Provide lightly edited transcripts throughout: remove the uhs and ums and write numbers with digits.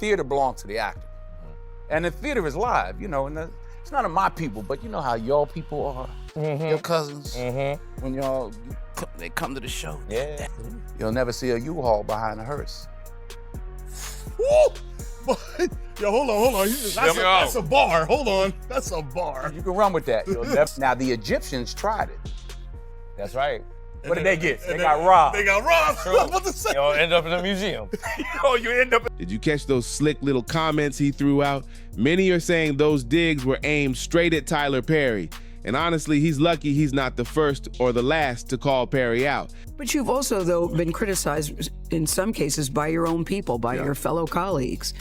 theater belongs to the actor. And the theater is live, you know, and it's none of my people, but you know how y'all people are, your cousins, when they come to the show. Yeah. You'll never see a U-Haul behind a hearse. Woo! Yo, hold on. That's a bar. Hold on. That's a bar. You can run with that. Now, the Egyptians tried it. That's right. What did they get? They got robbed. They got robbed. I was about to say. You'll end up in a museum. You end up. Did you catch those slick little comments he threw out? Many are saying those digs were aimed straight at Tyler Perry. And honestly, he's lucky he's not the first or the last to call Perry out. But you've also, though, been criticized in some cases by your own people, by your fellow colleagues.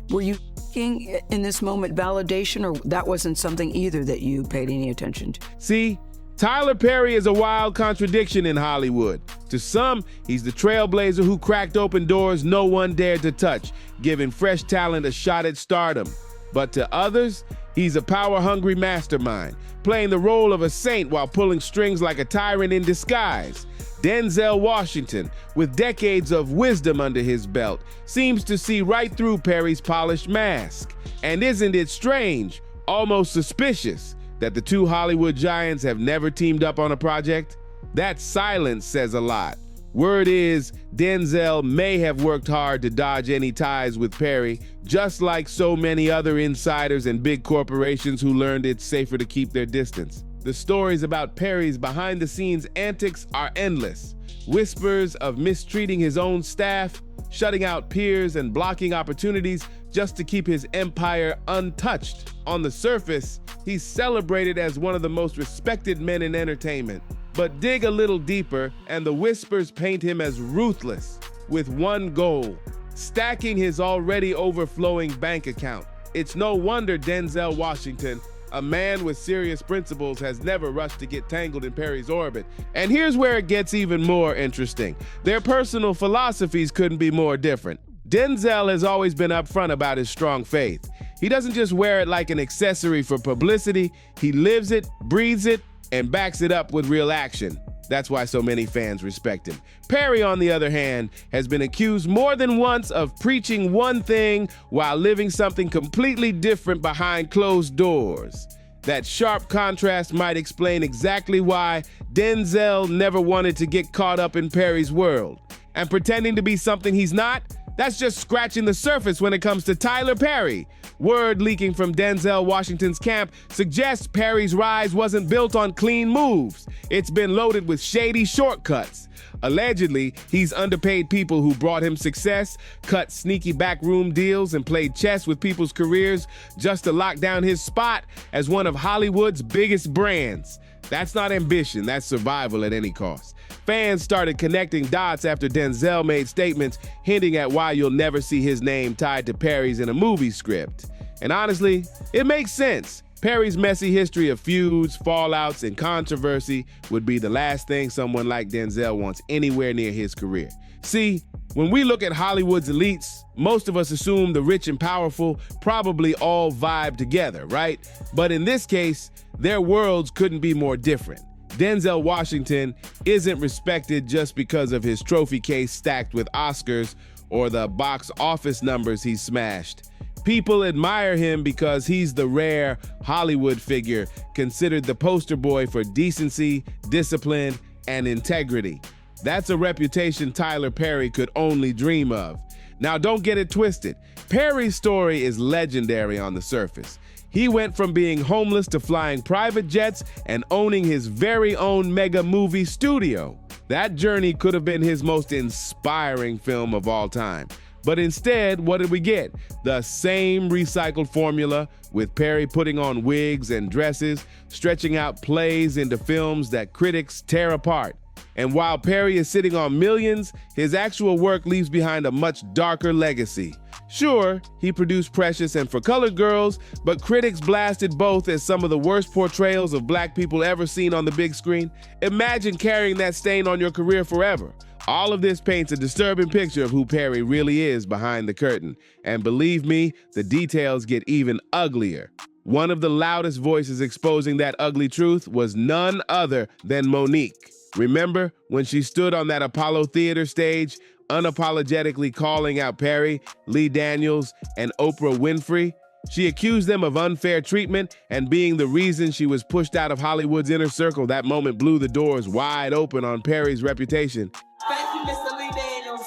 Were you seeking in this moment validation, or that wasn't something either that you paid any attention to? See, Tyler Perry is a wild contradiction in Hollywood. To some, he's the trailblazer who cracked open doors no one dared to touch, giving fresh talent a shot at stardom. But to others, he's a power-hungry mastermind, playing the role of a saint while pulling strings like a tyrant in disguise. Denzel Washington, with decades of wisdom under his belt, seems to see right through Perry's polished mask. And isn't it strange, almost suspicious, that the two Hollywood giants have never teamed up on a project? That silence says a lot. Word is, Denzel may have worked hard to dodge any ties with Perry, just like so many other insiders and big corporations who learned it's safer to keep their distance. The stories about Perry's behind-the-scenes antics are endless. Whispers of mistreating his own staff, shutting out peers, and blocking opportunities just to keep his empire untouched. On the surface, he's celebrated as one of the most respected men in entertainment. But dig a little deeper, and the whispers paint him as ruthless, with one goal: stacking his already overflowing bank account. It's no wonder Denzel Washington, a man with serious principles, has never rushed to get tangled in Perry's orbit. And here's where it gets even more interesting. Their personal philosophies couldn't be more different. Denzel has always been upfront about his strong faith. He doesn't just wear it like an accessory for publicity, he lives it, breathes it, and backs it up with real action. That's why so many fans respect him. Perry, on the other hand, has been accused more than once of preaching one thing while living something completely different behind closed doors. That sharp contrast might explain exactly why Denzel never wanted to get caught up in Perry's world. And pretending to be something he's not, that's just scratching the surface when it comes to Tyler Perry. Word leaking from Denzel Washington's camp suggests Perry's rise wasn't built on clean moves. It's been loaded with shady shortcuts. Allegedly, he's underpaid people who brought him success, cut sneaky backroom deals, and played chess with people's careers just to lock down his spot as one of Hollywood's biggest brands. That's not ambition, that's survival at any cost. Fans started connecting dots after Denzel made statements hinting at why you'll never see his name tied to Perry's in a movie script. And honestly, it makes sense. Perry's messy history of feuds, fallouts, and controversy would be the last thing someone like Denzel wants anywhere near his career. See, when we look at Hollywood's elites, most of us assume the rich and powerful probably all vibe together, right? But in this case, their worlds couldn't be more different. Denzel Washington isn't respected just because of his trophy case stacked with Oscars or the box office numbers he's smashed. People admire him because he's the rare Hollywood figure considered the poster boy for decency, discipline, and integrity. That's a reputation Tyler Perry could only dream of. Now, don't get it twisted. Perry's story is legendary on the surface. He went from being homeless to flying private jets and owning his very own mega movie studio. That journey could have been his most inspiring film of all time. But instead, what did we get? The same recycled formula, with Perry putting on wigs and dresses, stretching out plays into films that critics tear apart. And while Perry is sitting on millions, his actual work leaves behind a much darker legacy. Sure, he produced Precious and For Colored Girls, but critics blasted both as some of the worst portrayals of black people ever seen on the big screen. Imagine carrying that stain on your career forever. All of this paints a disturbing picture of who Perry really is behind the curtain. And believe me, the details get even uglier. One of the loudest voices exposing that ugly truth was none other than Monique. Remember when she stood on that Apollo Theater stage, unapologetically calling out Perry, Lee Daniels, and Oprah Winfrey. She accused them of unfair treatment and being the reason she was pushed out of Hollywood's inner circle. That moment blew the doors wide open on Perry's reputation. Thank you, Mr. Lee Daniels.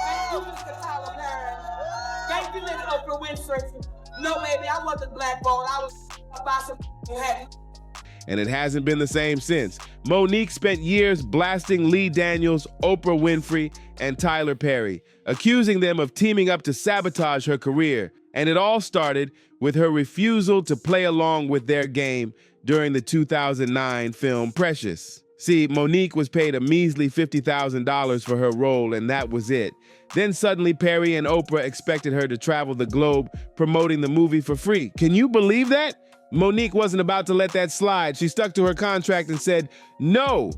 Thank you, Mr. Tyler Perry. Thank you, Miss Oprah Winfrey. No, baby, I wasn't blackballed. I was about some who had. And it hasn't been the same since. Monique spent years blasting Lee Daniels, Oprah Winfrey, and Tyler Perry, accusing them of teaming up to sabotage her career. And it all started with her refusal to play along with their game during the 2009 film Precious. See, Monique was paid a measly $50,000 for her role, and that was it. Then suddenly Perry and Oprah expected her to travel the globe promoting the movie for free. Can you believe that? Monique wasn't about to let that slide. She stuck to her contract and said no.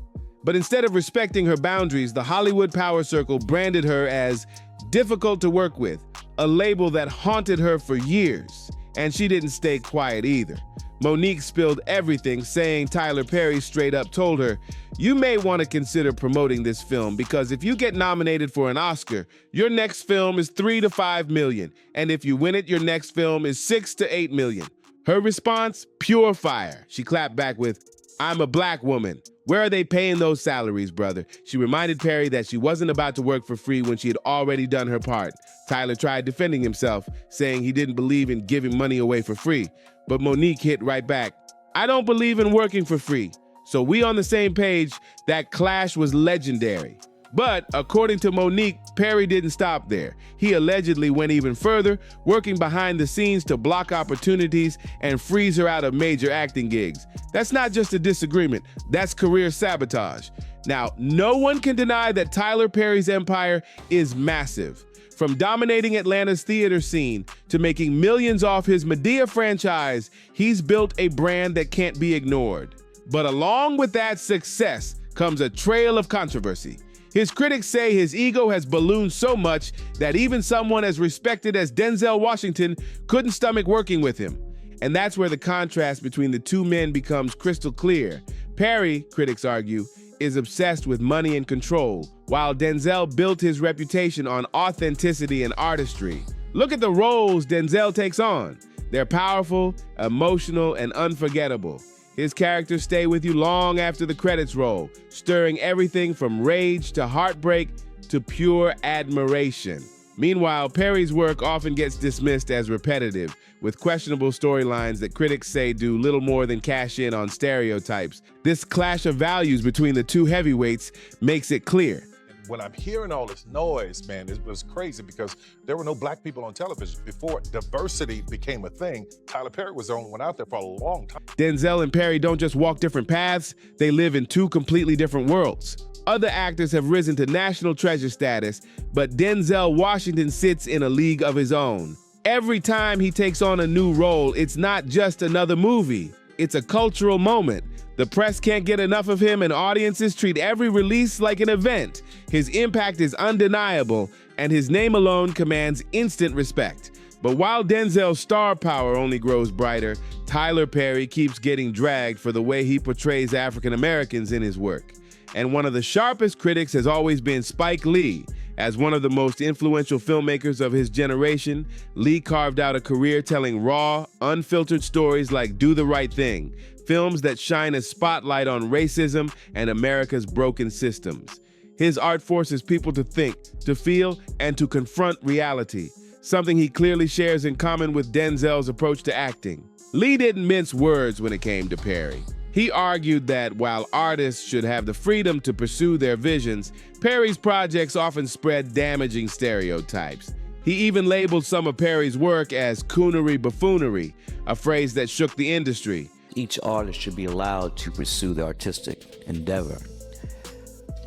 But instead of respecting her boundaries, the Hollywood power circle branded her as difficult to work with, a label that haunted her for years. And she didn't stay quiet either. Monique spilled everything, saying Tyler Perry straight up told her, "You may want to consider promoting this film because if you get nominated for an Oscar, your next film is $3 to $5 million. And if you win it, your next film is $6 to $8 million. Her response, pure fire. She clapped back with, "I'm a black woman. Where are they paying those salaries, brother?" She reminded Perry that she wasn't about to work for free when she had already done her part. Tyler tried defending himself, saying he didn't believe in giving money away for free. But Monique hit right back, "I don't believe in working for free." So we on the same page. That clash was legendary. But according to Monique, Perry didn't stop there. He allegedly went even further, working behind the scenes to block opportunities and freeze her out of major acting gigs. That's not just a disagreement, that's career sabotage. Now, no one can deny that Tyler Perry's empire is massive. From dominating Atlanta's theater scene to making millions off his Medea franchise, he's built a brand that can't be ignored. But along with that success comes a trail of controversy. His critics say his ego has ballooned so much that even someone as respected as Denzel Washington couldn't stomach working with him. And that's where the contrast between the two men becomes crystal clear. Perry, critics argue, is obsessed with money and control, while Denzel built his reputation on authenticity and artistry. Look at the roles Denzel takes on. They're powerful, emotional, and unforgettable. His characters stay with you long after the credits roll, stirring everything from rage to heartbreak to pure admiration. Meanwhile, Perry's work often gets dismissed as repetitive, with questionable storylines that critics say do little more than cash in on stereotypes. This clash of values between the two heavyweights makes it clear. When I'm hearing all this noise, man, it was crazy because there were no black people on television. Before diversity became a thing, Tyler Perry was the only one out there for a long time. Denzel and Perry don't just walk different paths, they live in two completely different worlds. Other actors have risen to national treasure status, but Denzel Washington sits in a league of his own. Every time he takes on a new role, it's not just another movie, it's a cultural moment. The press can't get enough of him and audiences treat every release like an event. His impact is undeniable and his name alone commands instant respect. But while Denzel's star power only grows brighter, Tyler Perry keeps getting dragged for the way he portrays African Americans in his work. And one of the sharpest critics has always been Spike Lee. As one of the most influential filmmakers of his generation, Lee carved out a career telling raw, unfiltered stories like Do the Right Thing, films that shine a spotlight on racism and America's broken systems. His art forces people to think, to feel, and to confront reality, something he clearly shares in common with Denzel's approach to acting. Lee didn't mince words when it came to Perry. He argued that while artists should have the freedom to pursue their visions, Perry's projects often spread damaging stereotypes. He even labeled some of Perry's work as coonery buffoonery, a phrase that shook the industry. Each artist should be allowed to pursue the artistic endeavor.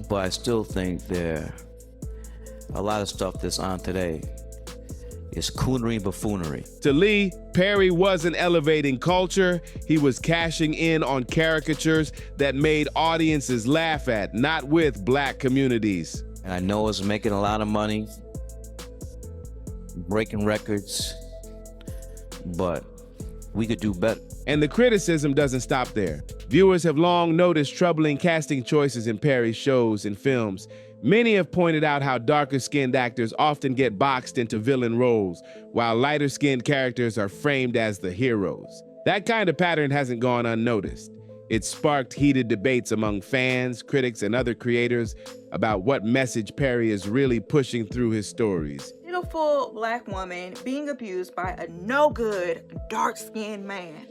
But I still think there a lot of stuff that's on today is coonery buffoonery. To Lee, Perry wasn't elevating culture, he was cashing in on caricatures that made audiences laugh at, not with black communities. And I know it's making a lot of money, breaking records, but we could do better. And the criticism doesn't stop there. Viewers have long noticed troubling casting choices in Perry's shows and films. Many have pointed out how darker-skinned actors often get boxed into villain roles, while lighter-skinned characters are framed as the heroes. That kind of pattern hasn't gone unnoticed. It sparked heated debates among fans, critics, and other creators about what message Perry is really pushing through his stories. Beautiful black woman being abused by a no-good, dark-skinned man,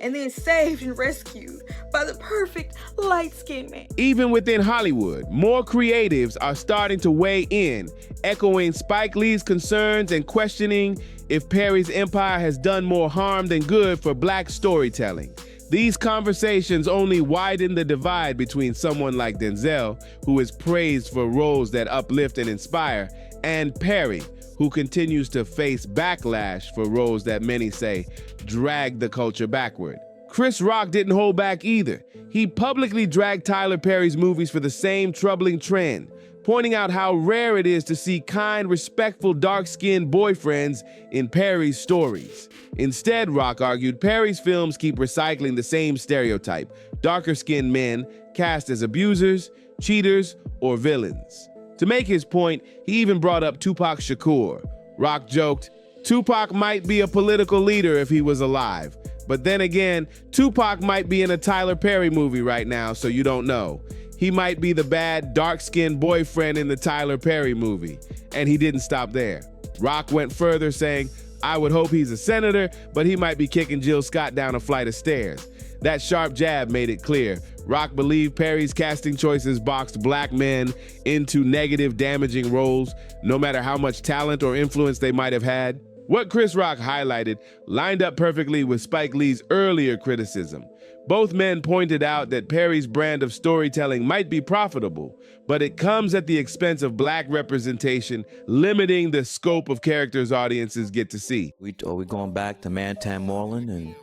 and then saved and rescued by the perfect light-skinned man. Even within Hollywood, more creatives are starting to weigh in, echoing Spike Lee's concerns and questioning if Perry's empire has done more harm than good for black storytelling. These conversations only widen the divide between someone like Denzel, who is praised for roles that uplift and inspire, and Perry, who continues to face backlash for roles that many say drag the culture backward. Chris Rock didn't hold back either. He publicly dragged Tyler Perry's movies for the same troubling trend, pointing out how rare it is to see kind, respectful, dark-skinned boyfriends in Perry's stories. Instead, Rock argued, Perry's films keep recycling the same stereotype: darker-skinned men cast as abusers, cheaters, or villains. To make his point, he even brought up Tupac Shakur. Rock joked, Tupac might be a political leader if he was alive, but then again, Tupac might be in a Tyler Perry movie right now, so you don't know. He might be the bad, dark-skinned boyfriend in the Tyler Perry movie. And he didn't stop there. Rock went further, saying, I would hope he's a senator, but he might be kicking Jill Scott down a flight of stairs. That sharp jab made it clear. Rock believed Perry's casting choices boxed black men into negative, damaging roles, no matter how much talent or influence they might have had. What Chris Rock highlighted lined up perfectly with Spike Lee's earlier criticism. Both men pointed out that Perry's brand of storytelling might be profitable, but it comes at the expense of black representation, limiting the scope of characters audiences get to see. Are we going back to Mantan Moreland and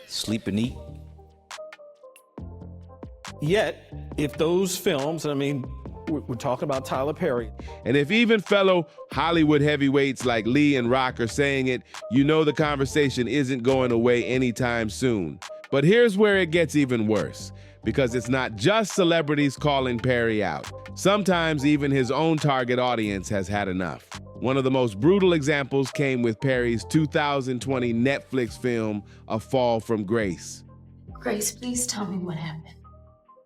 sleep and eat? Yet, if those films, I mean, we're talking about Tyler Perry. And if even fellow Hollywood heavyweights like Lee and Rock are saying it, you know the conversation isn't going away anytime soon. But here's where it gets even worse, because it's not just celebrities calling Perry out. Sometimes even his own target audience has had enough. One of the most brutal examples came with Perry's 2020 Netflix film, A Fall from Grace. Grace, please tell me what happened.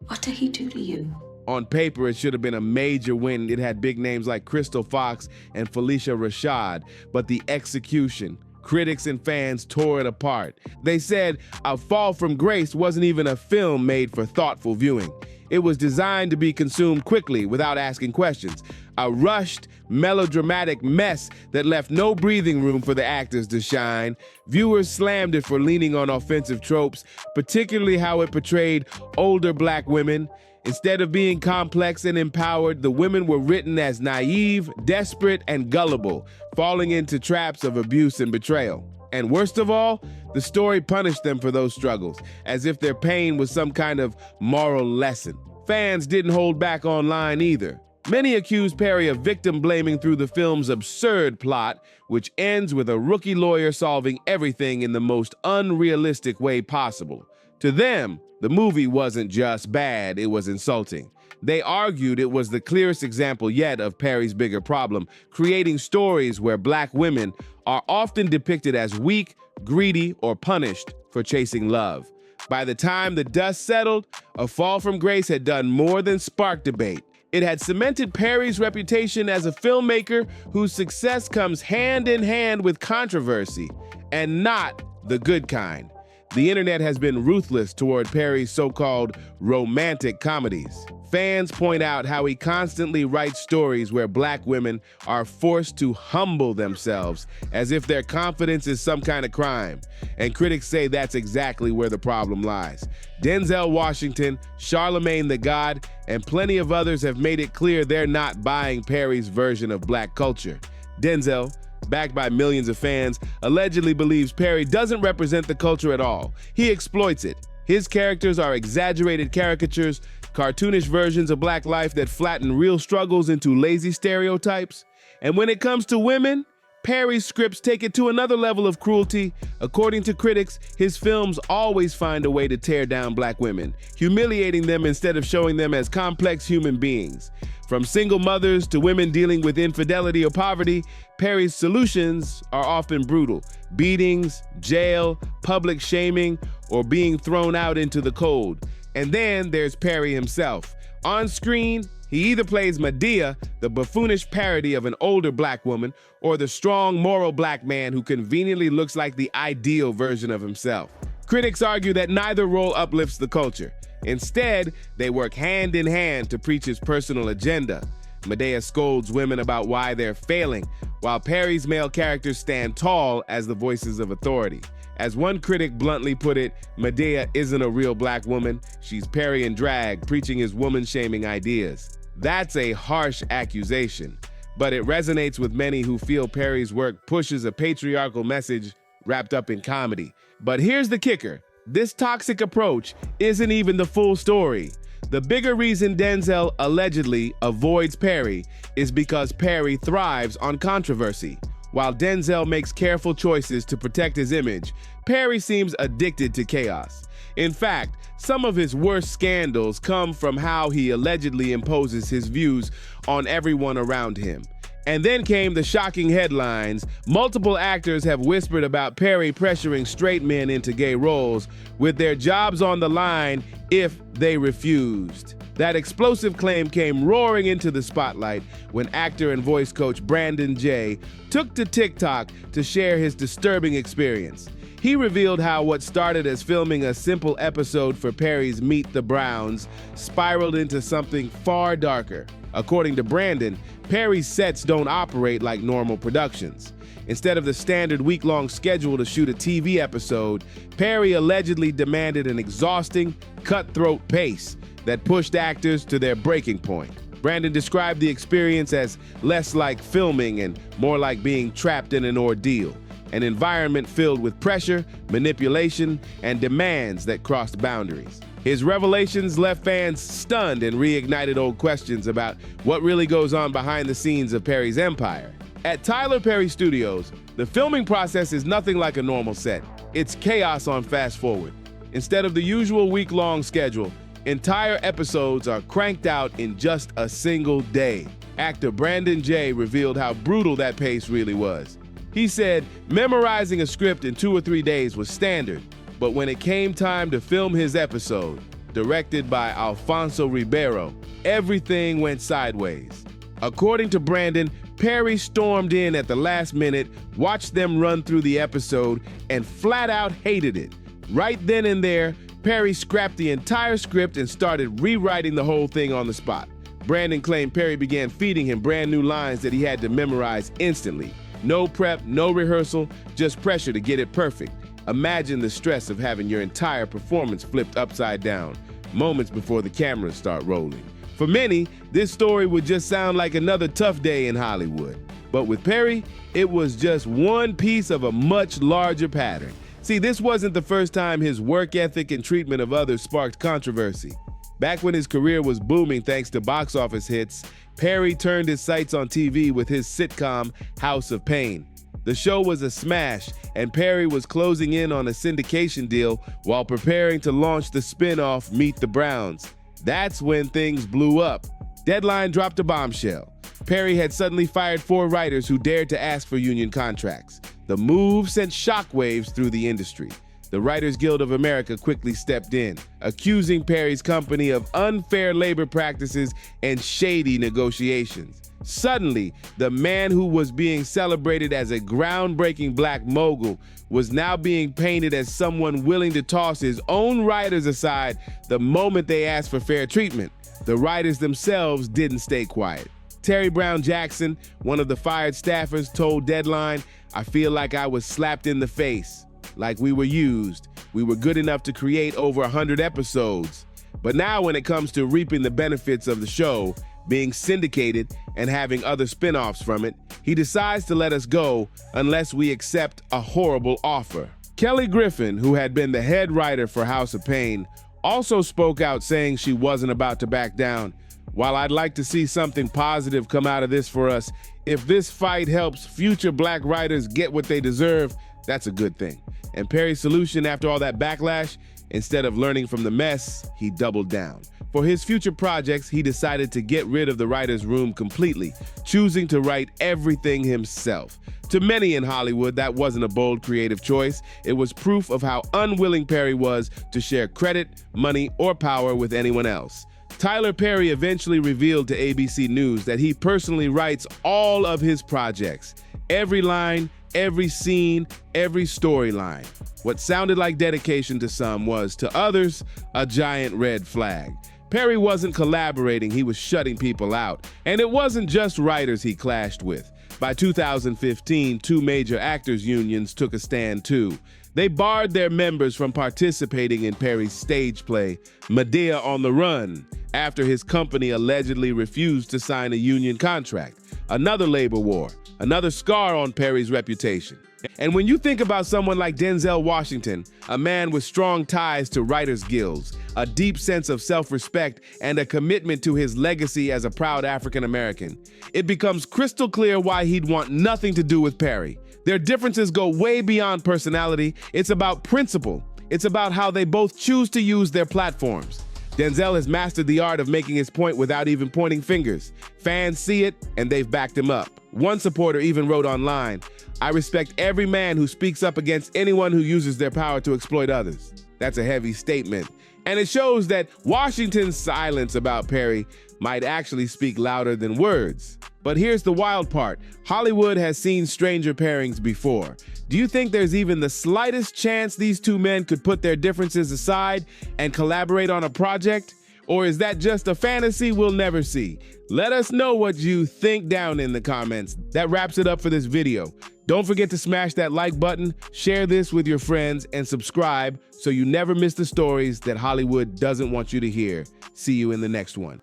What did he do to you? On paper, it should have been a major win. It had big names like Crystal Fox and Felicia Rashad, but the execution, critics and fans tore it apart. They said A Fall from Grace wasn't even a film made for thoughtful viewing. It was designed to be consumed quickly without asking questions. A rushed, melodramatic mess that left no breathing room for the actors to shine. Viewers slammed it for leaning on offensive tropes, particularly how it portrayed older black women. Instead of being complex and empowered, the women were written as naive, desperate, and gullible, falling into traps of abuse and betrayal. And worst of all, the story punished them for those struggles, as if their pain was some kind of moral lesson. Fans didn't hold back online either. Many accused Perry of victim blaming through the film's absurd plot, which ends with a rookie lawyer solving everything in the most unrealistic way possible. To them, the movie wasn't just bad, it was insulting. They argued it was the clearest example yet of Perry's bigger problem, creating stories where black women are often depicted as weak, greedy, or punished for chasing love. By the time the dust settled, A Fall from Grace had done more than spark debate. It had cemented Perry's reputation as a filmmaker whose success comes hand in hand with controversy, and not the good kind. The internet has been ruthless toward Perry's so-called romantic comedies. Fans point out how he constantly writes stories where black women are forced to humble themselves as if their confidence is some kind of crime. And critics say that's exactly where the problem lies. Denzel Washington, Charlemagne the God, and plenty of others have made it clear they're not buying Perry's version of black culture. Denzel, backed by millions of fans, allegedly believes Perry doesn't represent the culture at all. He exploits it. His characters are exaggerated caricatures, cartoonish versions of black life that flatten real struggles into lazy stereotypes. And when it comes to women, Perry's scripts take it to another level of cruelty. According to critics, his films always find a way to tear down black women, humiliating them instead of showing them as complex human beings. From single mothers to women dealing with infidelity or poverty, Perry's solutions are often brutal. Beatings, jail, public shaming, or being thrown out into the cold. And then there's Perry himself. On screen, he either plays Medea, the buffoonish parody of an older black woman, or the strong, moral black man who conveniently looks like the ideal version of himself. Critics argue that neither role uplifts the culture. Instead, they work hand in hand to preach his personal agenda. Medea scolds women about why they're failing, while Perry's male characters stand tall as the voices of authority. As one critic bluntly put it, Medea isn't a real black woman, she's Perry in drag, preaching his woman-shaming ideas. That's a harsh accusation, but it resonates with many who feel Perry's work pushes a patriarchal message wrapped up in comedy. But here's the kicker. This toxic approach isn't even the full story. The bigger reason Denzel allegedly avoids Perry is because Perry thrives on controversy. While Denzel makes careful choices to protect his image, Perry seems addicted to chaos. In fact, some of his worst scandals come from how he allegedly imposes his views on everyone around him. And then came the shocking headlines. Multiple actors have whispered about Perry pressuring straight men into gay roles, with their jobs on the line if they refused. That explosive claim came roaring into the spotlight when actor and voice coach Brandon Jay took to TikTok to share his disturbing experience. He revealed how what started as filming a simple episode for Perry's Meet the Browns spiraled into something far darker. According to Brandon, Perry's sets don't operate like normal productions. Instead of the standard week-long schedule to shoot a TV episode, Perry allegedly demanded an exhausting, cutthroat pace that pushed actors to their breaking point. Brandon described the experience as less like filming and more like being trapped in an ordeal, an environment filled with pressure, manipulation, and demands that crossed boundaries. His revelations left fans stunned and reignited old questions about what really goes on behind the scenes of Perry's empire. At Tyler Perry Studios, the filming process is nothing like a normal set. It's chaos on fast forward. Instead of the usual week-long schedule, entire episodes are cranked out in just a single day. Actor Brandon Jay revealed how brutal that pace really was. He said memorizing a script in 2 or 3 days was standard, but when it came time to film his episode, directed by Alfonso Ribeiro, everything went sideways. According to Brandon, Perry stormed in at the last minute, watched them run through the episode, and flat out hated it. Right then and there, Perry scrapped the entire script and started rewriting the whole thing on the spot. Brandon claimed Perry began feeding him brand new lines that he had to memorize instantly. No prep, no rehearsal, just pressure to get it perfect. Imagine the stress of having your entire performance flipped upside down, moments before the cameras start rolling. For many, this story would just sound like another tough day in Hollywood. But with Perry, it was just one piece of a much larger pattern. See, this wasn't the first time his work ethic and treatment of others sparked controversy. Back when his career was booming thanks to box office hits, Perry turned his sights on TV with his sitcom House of Pain. The show was a smash, and Perry was closing in on a syndication deal while preparing to launch the spin-off Meet the Browns. That's when things blew up. Deadline dropped a bombshell. Perry had suddenly fired 4 writers who dared to ask for union contracts. The move sent shockwaves through the industry. The Writers Guild of America quickly stepped in, accusing Perry's company of unfair labor practices and shady negotiations. Suddenly, the man who was being celebrated as a groundbreaking black mogul was now being painted as someone willing to toss his own writers aside the moment they asked for fair treatment. The writers themselves didn't stay quiet. Terry Brown Jackson, one of the fired staffers, told Deadline, "I feel like I was slapped in the face, like we were used. We were good enough to create over 100 episodes. But now when it comes to reaping the benefits of the show, being syndicated and having other spin-offs from it, he decides to let us go unless we accept a horrible offer." Kelly Griffin, who had been the head writer for House of Pain, also spoke out saying she wasn't about to back down. While I'd like to see something positive come out of this for us, if this fight helps future black writers get what they deserve, that's a good thing. And Perry's solution after all that backlash, instead of learning from the mess, he doubled down. For his future projects, he decided to get rid of the writer's room completely, choosing to write everything himself. To many in Hollywood, that wasn't a bold creative choice. It was proof of how unwilling Perry was to share credit, money, or power with anyone else. Tyler Perry eventually revealed to ABC News that he personally writes all of his projects. Every line, every scene, every storyline. What sounded like dedication to some was, to others, a giant red flag. Perry wasn't collaborating, he was shutting people out. And it wasn't just writers he clashed with. By 2015, two major actors' unions took a stand too. They barred their members from participating in Perry's stage play, Medea on the Run, after his company allegedly refused to sign a union contract. Another labor war, another scar on Perry's reputation. And when you think about someone like Denzel Washington, a man with strong ties to writers' guilds, a deep sense of self-respect, and a commitment to his legacy as a proud African American, it becomes crystal clear why he'd want nothing to do with Perry. Their differences go way beyond personality. It's about principle. It's about how they both choose to use their platforms. Denzel has mastered the art of making his point without even pointing fingers. Fans see it, and they've backed him up. One supporter even wrote online, "I respect every man who speaks up against anyone who uses their power to exploit others." That's a heavy statement. And it shows that Washington's silence about Perry might actually speak louder than words. But here's the wild part. Hollywood has seen stranger pairings before. Do you think there's even the slightest chance these two men could put their differences aside and collaborate on a project? Or is that just a fantasy we'll never see? Let us know what you think down in the comments. That wraps it up for this video. Don't forget to smash that like button, share this with your friends, and subscribe so you never miss the stories that Hollywood doesn't want you to hear. See you in the next one.